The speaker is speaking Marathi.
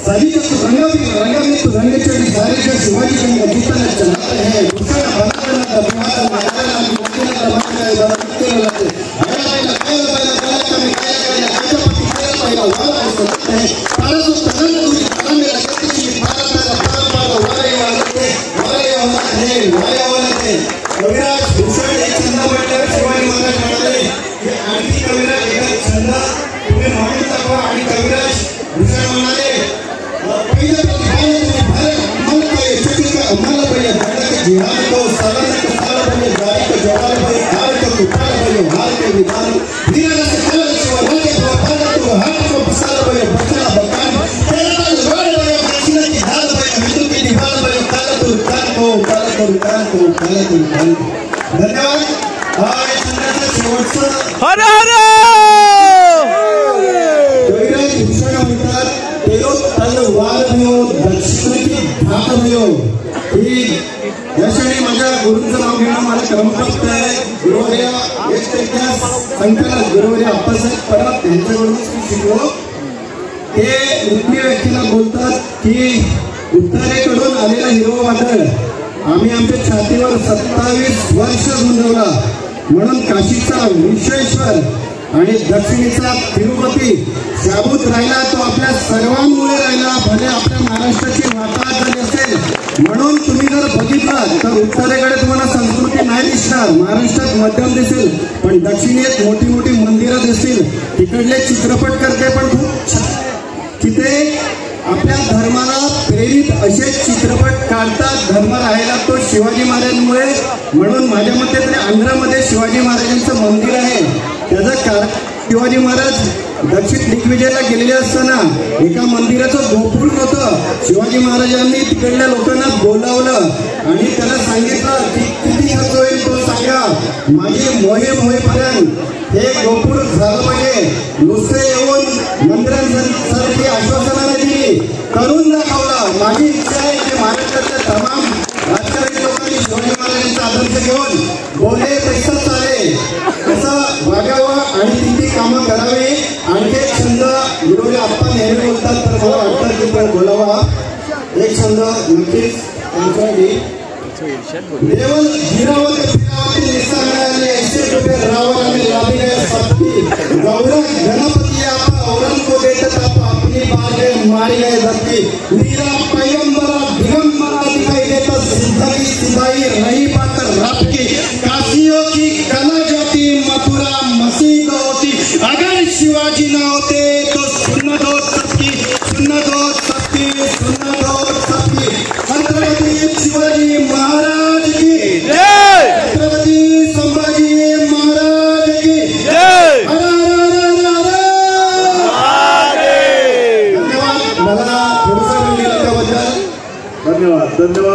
सभी का रंगा में तो रंग चढ़ी सारे का शिवाजी का गीता चलाते हैं उसका बनाना दबाना मारना मुश्किल दबाना दबाते रहते पहला का मिठाई का पहला वाला सकते हैं सारा तो तगन पूरी तगन में लगती है भारत का पार वाले है कविराज भूषण एक छंद म्हटलं शिवाजी महाराज म्हणाले की आणखी कविराज एक छंद तुम्ही म्हणून दाखवा आणि कविराज भूषण म्हणाले पहिलं अमल भैया जिहाद को सलन के साल भैया जारी को जवाल भैया हार को कुटाल भैया हार के विधान वीर से कल शिव के भगवान तो हाथ को बसाल भैया बचना बकान तेरा लड़ भैया कृष्ण की ढाल भैया हिंदू की दीवार भैया काला को धन्यवाद। आज संघाचा शेवटचा हर हर कविराज भूषण म्हणतात तेरो तलवार भयो दक्षिण की धाक भयो ही यासाठी माझ्या गुरुंचं नाव घेणं मला क्रमप्राप्त आहे। गुरुवर्या एक संकलन गुरुवर्या अप्पासाहेब परब यांच्याकडूनच मी शिकलो। ते रुक्मी व्यक्तीला बोलतात की उत्तरेकडून आलेला हिरवा वादळ आम्ही आमच्या छातीवर 27 वर्ष गुंजवला म्हणून काशीचा विश्वेश्वर आणि दक्षिणेचा तिरुपती शाबूत राहिला तो आपल्या सर्वांमुळे राहिला भले आपल्या महाराष्ट्राची वाताहत झाली असेल म्हणून तुम्ही जर बघितलं तर उत्तरेकडे तुम्हाला संस्कृती नाही दिसणार महाराष्ट्रात मध्यम दिसेल पण दक्षिणेत मोठी मोठी मंदिरं दिसतील तिकडले चित्रपटकर्ते पण खूप तिथे आपल्या धर्माला प्रेरित असे चित्रपट काढतात धर्म राहिला तो शिवाजी महाराजांमुळे म्हणून माझ्या मते तरी आंध्रामध्ये शिवाजी महाराजांचं मंदिर आहे त्याचं कारण शिवाजी महाराज दक्षिण दिग्विजयला गेलेले असताना एका मंदिराचं गोपुर होतं शिवाजी महाराजांनी तिकडल्या लोकांना बोलावलं आणि त्याला सांगितलं की किती खर्च होईल तो सांगा माझी मोहीम होईपर्यंत हे गोपुर झालं पाहिजे नुसते येऊन मंदिरांसारखी आश्वासनं दिली करून दाखवलं माझी इच्छा आहे की महाराष्ट्रातल्या तमाम राजकारणी लोकांनी शिवाजी महाराजांचा आदर्श घेऊन बोले पैसा चाले असं वागावं आणि किती कामं करावी आणखी एक छंद गुरुजी आप्पा नेहमी बोलतात तर मला वाटतं की पण बोलावा एक छंद नक्कीच त्यांच्यासाठी देवल हिरावत फिरावती निस्सा मिळाले 80 रुपये रावण आणि लाभी गए सबकी गौरव गणपति आप औरन को देते तब अपनी बागे मारी गए धरती वीरा पैगंबरा दिगंबरा दिखाई देता जिंदगी सिधाई रही बात रब की काशियों की कला जाती मथुरा मसीह होती अगर शिवाजी ना होते तो सुन्नत हो सबकी छत्रपति शिवाजी महाराज की जय छत्रपति संभाजी महाराज की जय धन्यवाद मला थोडंसं वेळ दिल्याबद्दल धन्यवाद।